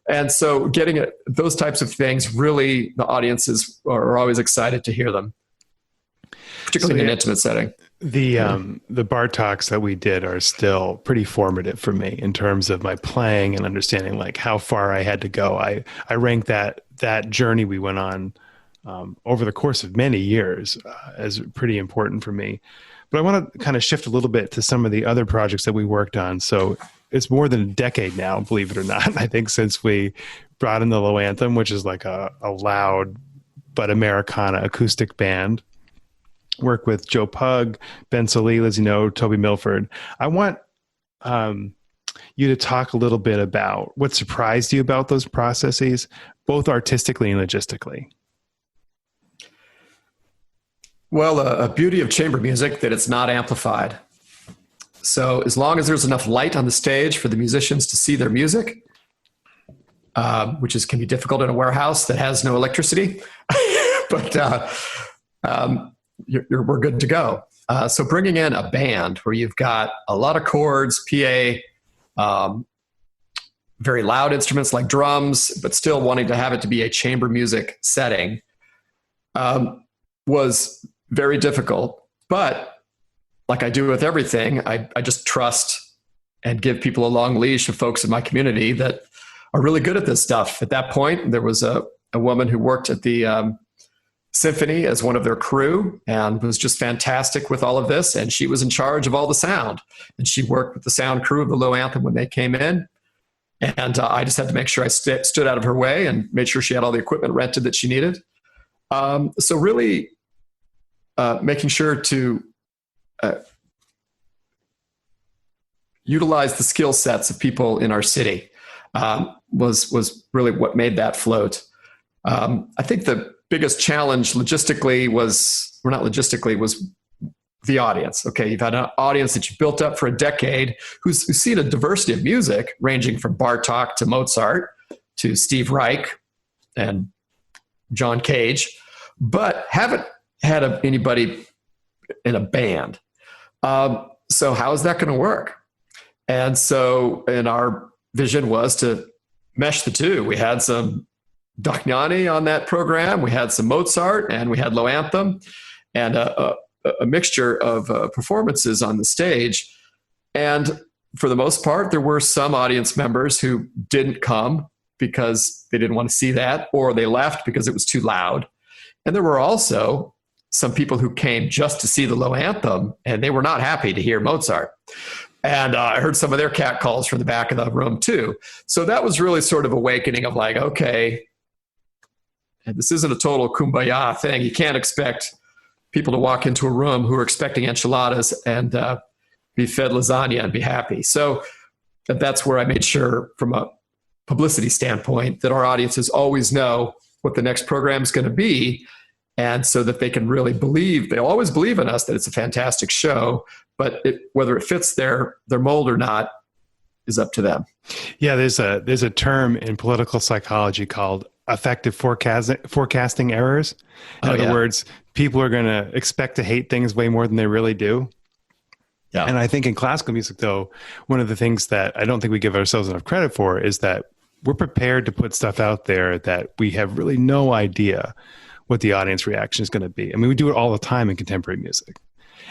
And so getting those types of things, really, the audiences are always excited to hear them, particularly in an intimate setting. The Bartóks that we did are still pretty formative for me in terms of my playing and understanding like how far I had to go. I rank that journey we went on over the course of many years as pretty important for me. But I want to kind of shift a little bit to some of the other projects that we worked on. So it's more than a decade now, believe it or not, I think, since we brought in the Low Anthem, which is like a loud but Americana acoustic band. Work with Joe Pug, Ben Solil, as you know, Toby Milford. I want you to talk a little bit about what surprised you about those processes, both artistically and logistically. Well, a beauty of chamber music that it's not amplified. So as long as there's enough light on the stage for the musicians to see their music, which can be difficult in a warehouse that has no electricity, but we're good to go. So bringing in a band where you've got a lot of chords, PA, very loud instruments like drums, but still wanting to have it to be a chamber music setting was very difficult. But like I do with everything, I just trust and give people a long leash of folks in my community that are really good at this stuff. At that point, there was a woman who worked at the symphony as one of their crew and was just fantastic with all of this. And she was in charge of all the sound. And she worked with the sound crew of the Low Anthem when they came in. And I just had to make sure I stood out of her way and made sure she had all the equipment rented that she needed. So really making sure to utilize the skill sets of people in our city was really what made that float. I think the biggest challenge logistically was the audience. Okay, you've had an audience that you built up for a decade who's seen a diversity of music ranging from Bartok to Mozart to Steve Reich and John Cage, but haven't had anybody in a band. So how is that going to work? And so, and our vision was to mesh the two. We had some Dachniani on that program, we had some Mozart, and we had Low Anthem, and a mixture of performances on the stage. And for the most part, there were some audience members who didn't come because they didn't want to see that, or they left because it was too loud. And there were also some people who came just to see the Low Anthem, and they were not happy to hear Mozart. And I heard some of their catcalls from the back of the room too. So that was really sort of awakening of like, okay, this isn't a total kumbaya thing. You can't expect people to walk into a room who are expecting enchiladas and be fed lasagna and be happy. So that's where I made sure from a publicity standpoint that our audiences always know what the next program is going to be. And so that they can really believe, they'll always believe in us that it's a fantastic show, but whether it fits their mold or not is up to them. Yeah, there's a term in political psychology called effective forecasting errors. In other words, people are going to expect to hate things way more than they really do. Yeah. And I think in classical music, though, one of the things that I don't think we give ourselves enough credit for is that we're prepared to put stuff out there that we have really no idea what the audience reaction is going to be. I mean, we do it all the time in contemporary music.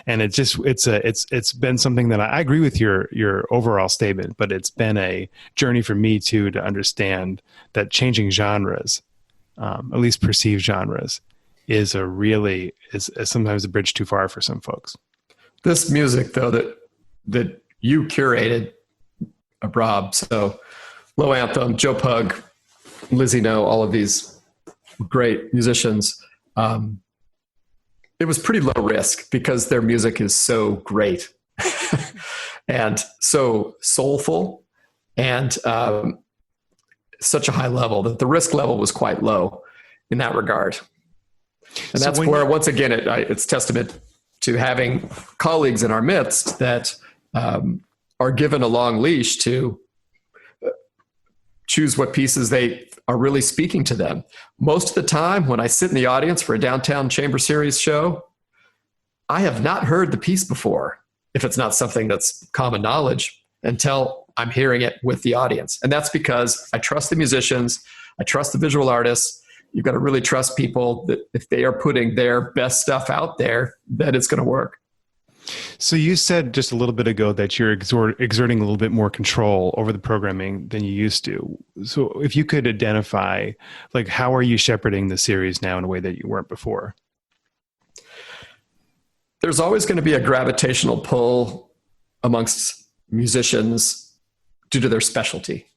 And it's been something that I agree with your overall statement, but it's been a journey for me too, to understand that changing genres, at least perceived genres, is sometimes a bridge too far for some folks. This music though, that you curated, Rob, so Low Anthem, Joe Pug, Lizzie No, all of these great musicians, it was pretty low risk because their music is so great and so soulful and such a high level that the risk level was quite low in that regard. And that's where, once again, it's testament to having colleagues in our midst that are given a long leash to choose what pieces they are really speaking to them. Most of the time when I sit in the audience for a Downtown Chamber Series show, I have not heard the piece before, if it's not something that's common knowledge, until I'm hearing it with the audience. And that's because I trust the musicians, I trust the visual artists. You've got to really trust people that if they are putting their best stuff out there, that it's going to work. So you said just a little bit ago that you're exerting a little bit more control over the programming than you used to. So if you could identify, like, how are you shepherding the series now in a way that you weren't before? There's always going to be a gravitational pull amongst musicians due to their specialty.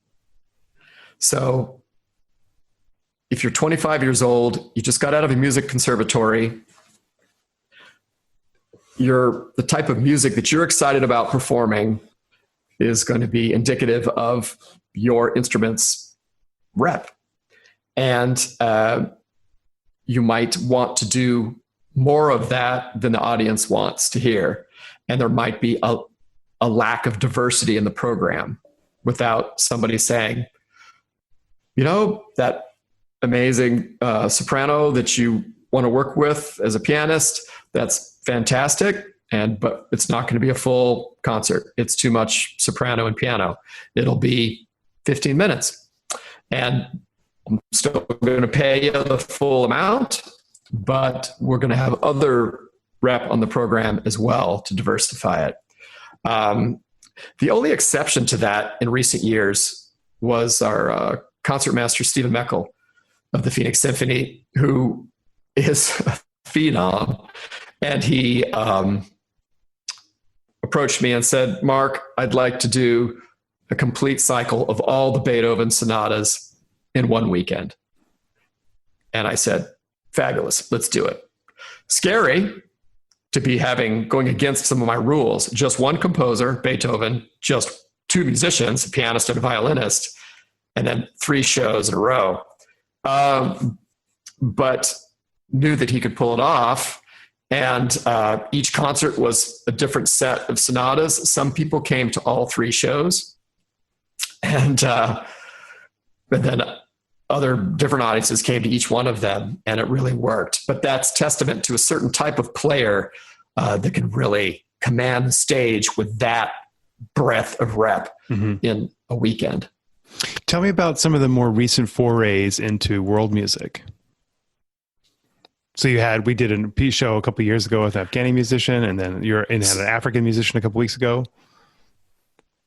So if you're 25 years old, you just got out of a music conservatory, the type of music that you're excited about performing is going to be indicative of your instrument's rep. And you might want to do more of that than the audience wants to hear. And there might be a lack of diversity in the program without somebody saying, you know, that amazing soprano that you want to work with as a pianist, that's fantastic, but it's not going to be a full concert. It's too much soprano and piano. It'll be 15 minutes. And I'm still going to pay you the full amount, but we're going to have other rep on the program as well to diversify it. The only exception to that in recent years was our concertmaster, Stephen Meckel of the Phoenix Symphony, who is a phenom. And he approached me and said, Mark, I'd like to do a complete cycle of all the Beethoven sonatas in one weekend. And I said, fabulous, let's do it. Scary to be going against some of my rules. Just one composer, Beethoven, just two musicians, a pianist and a violinist, and then 3 shows in a row. But knew that he could pull it off. And each concert was a different set of sonatas. Some people came to all 3 shows. And then other different audiences came to each one of them, and it really worked. But that's testament to a certain type of player that can really command the stage with that breadth of rep in a weekend. Tell me about some of the more recent forays into world music. So we did a piece show a couple of years ago with an Afghani musician, and then had an African musician a couple of weeks ago.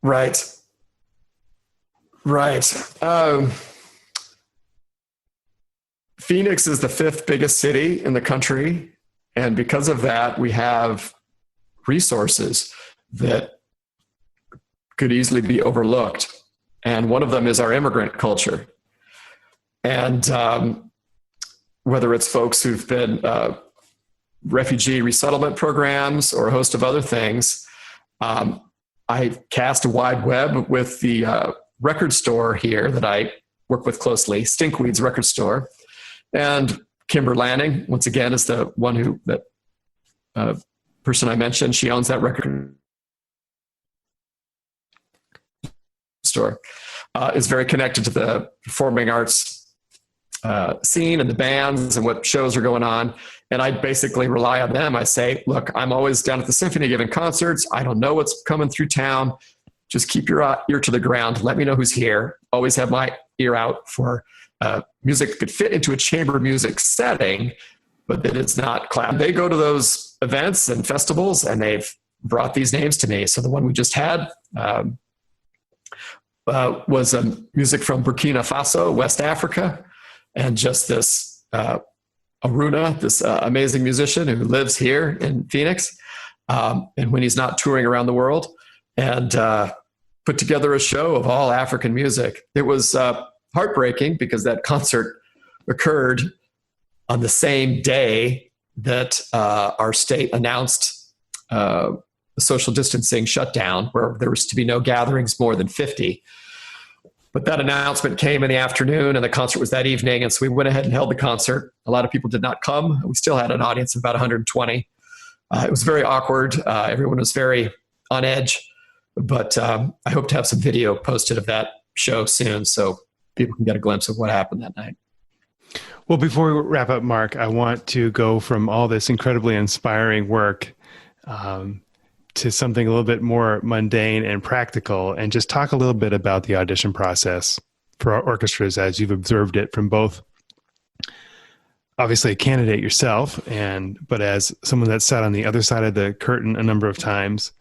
Right. Phoenix is the 5th biggest city in the country. And because of that, we have resources that could easily be overlooked. And one of them is our immigrant culture. And whether it's folks who've been refugee resettlement programs or a host of other things, I cast a wide web with the record store here that I work with closely, Stinkweed's record store. And Kimber Lanning, once again, is the one person I mentioned. She owns that record store, is very connected to the performing arts scene and the bands and what shows are going on. And I basically rely on them. I say, look, I'm always down at the symphony giving concerts. I don't know what's coming through town. Just keep your ear to the ground. Let me know who's here. Always have my ear out for music that could fit into a chamber music setting, but that it's not class. They go to those events and festivals, and they've brought these names to me. So the one we just had was music from Burkina Faso, West Africa, and just this Aruna, this amazing musician who lives here in Phoenix, and when he's not touring around the world, and put together a show of all African music. It was heartbreaking because that concert occurred on the same day that our state announced the social distancing shutdown, where there was to be no gatherings more than 50. But that announcement came in the afternoon, and the concert was that evening. And so we went ahead and held the concert. A lot of people did not come. We still had an audience of about 120. It was very awkward. Everyone was very on edge. But I hope to have some video posted of that show soon so people can get a glimpse of what happened that night. Well, before we wrap up, Mark, I want to go from all this incredibly inspiring work to something a little bit more mundane and practical, and just talk a little bit about the audition process for our orchestras as you've observed it from both, obviously, a candidate yourself, but as someone that sat on the other side of the curtain a number of times,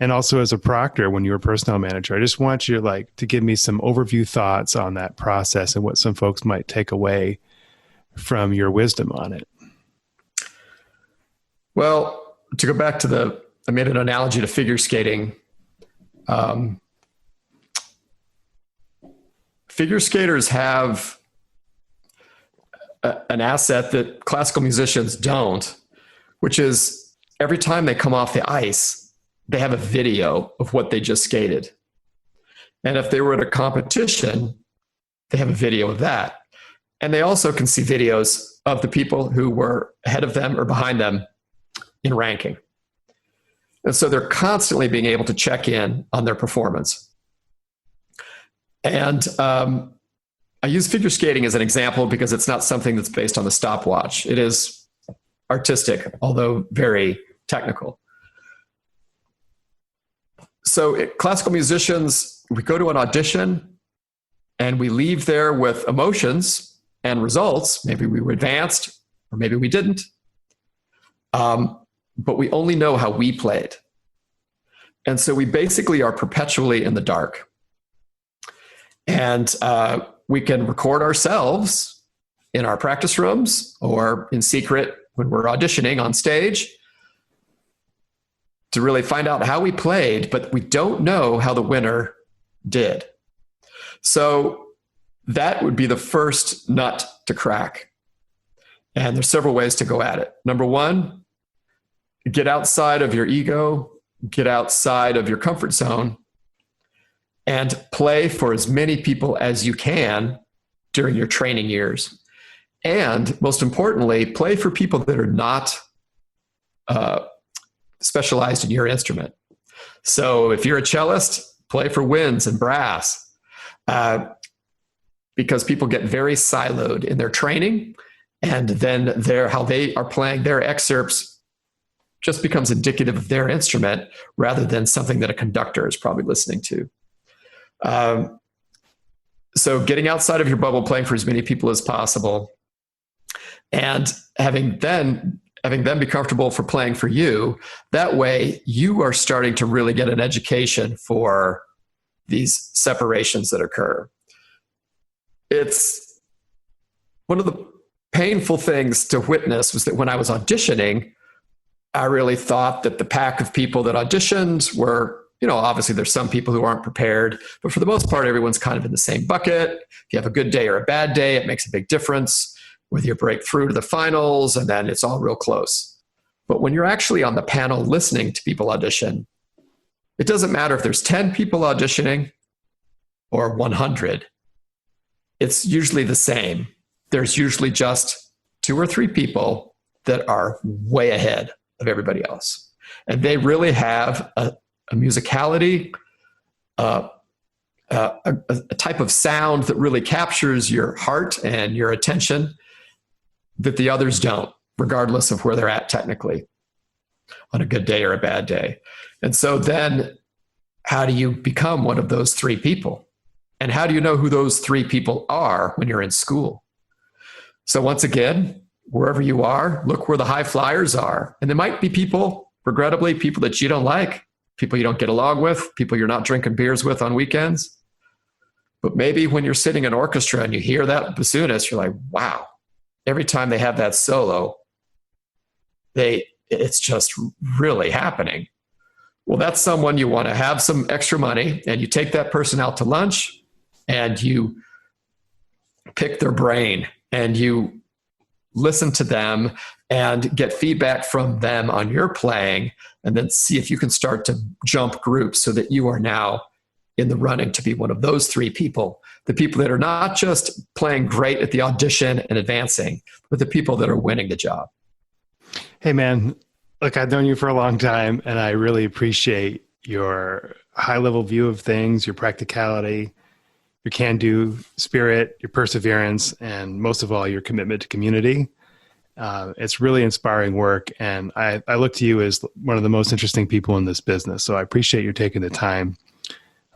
and also as a proctor when you were personnel manager. I just want you to give me some overview thoughts on that process and what some folks might take away from your wisdom on it. Well, to go back to I made an analogy to figure skating. Figure skaters have an asset that classical musicians don't, which is every time they come off the ice, they have a video of what they just skated. And if they were at a competition, they have a video of that. And they also can see videos of the people who were ahead of them or behind them in ranking. And so they're constantly being able to check in on their performance. And I use figure skating as an example because it's not something that's based on the stopwatch. It is artistic, although very technical. So classical musicians, we go to an audition and we leave there with emotions and results. Maybe we were advanced or maybe we didn't. But we only know how we played. And so we basically are perpetually in the dark. And we can record ourselves in our practice rooms or in secret when we're auditioning on stage to really find out how we played, but we don't know how the winner did. So that would be the first nut to crack. And there's several ways to go at it. Number one, get outside of your ego, get outside of your comfort zone, and play for as many people as you can during your training years. And most importantly, play for people that are not specialized in your instrument. So if you're a cellist, play for winds and brass, because people get very siloed in their training, and then how they are playing their excerpts just becomes indicative of their instrument rather than something that a conductor is probably listening to. So getting outside of your bubble, playing for as many people as possible, and having them be comfortable for playing for you. That way you are starting to really get an education for these separations that occur. It's one of the painful things to witness was that when I was auditioning, I really thought that the pack of people that auditioned were, obviously there's some people who aren't prepared, but for the most part, everyone's kind of in the same bucket. If you have a good day or a bad day, it makes a big difference whether you break through to the finals, and then it's all real close. But when you're actually on the panel listening to people audition, it doesn't matter if there's 10 people auditioning or 100. It's usually the same. There's usually just 2 or 3 people that are way ahead of everybody else. And they really have a musicality, a type of sound that really captures your heart and your attention that the others don't, regardless of where they're at technically, on a good day or a bad day. And so then how do you become one of those 3 people? And how do you know who those 3 people are when you're in school? So once again, wherever you are, look where the high flyers are. And there might be people, regrettably, people that you don't like, people you don't get along with, people you're not drinking beers with on weekends. But maybe when you're sitting in orchestra and you hear that bassoonist, you're like, wow, every time they have that solo, it's just really happening. Well, that's someone you want to have some extra money, and you take that person out to lunch and you pick their brain and you listen to them and get feedback from them on your playing, and then see if you can start to jump groups so that you are now in the running to be one of those 3 people, the people that are not just playing great at the audition and advancing, but the people that are winning the job. Hey, man, look, I've known you for a long time, and I really appreciate your high-level view of things, your practicality, your can-do spirit, your perseverance, and most of all, your commitment to community. It's really inspiring work, and I look to you as one of the most interesting people in this business. So I appreciate you taking the time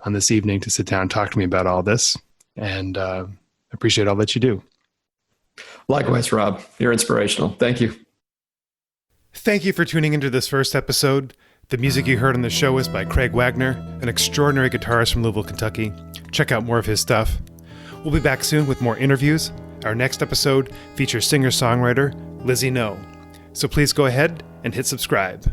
on this evening to sit down and talk to me about all this, and appreciate all that you do. Likewise, Rob. You're inspirational. Thank you. Thank you for tuning into this first episode. The music you heard on the show is by Craig Wagner, an extraordinary guitarist from Louisville, Kentucky. Check out more of his stuff. We'll be back soon with more interviews. Our next episode features singer-songwriter Lizzie No. So please go ahead and hit subscribe.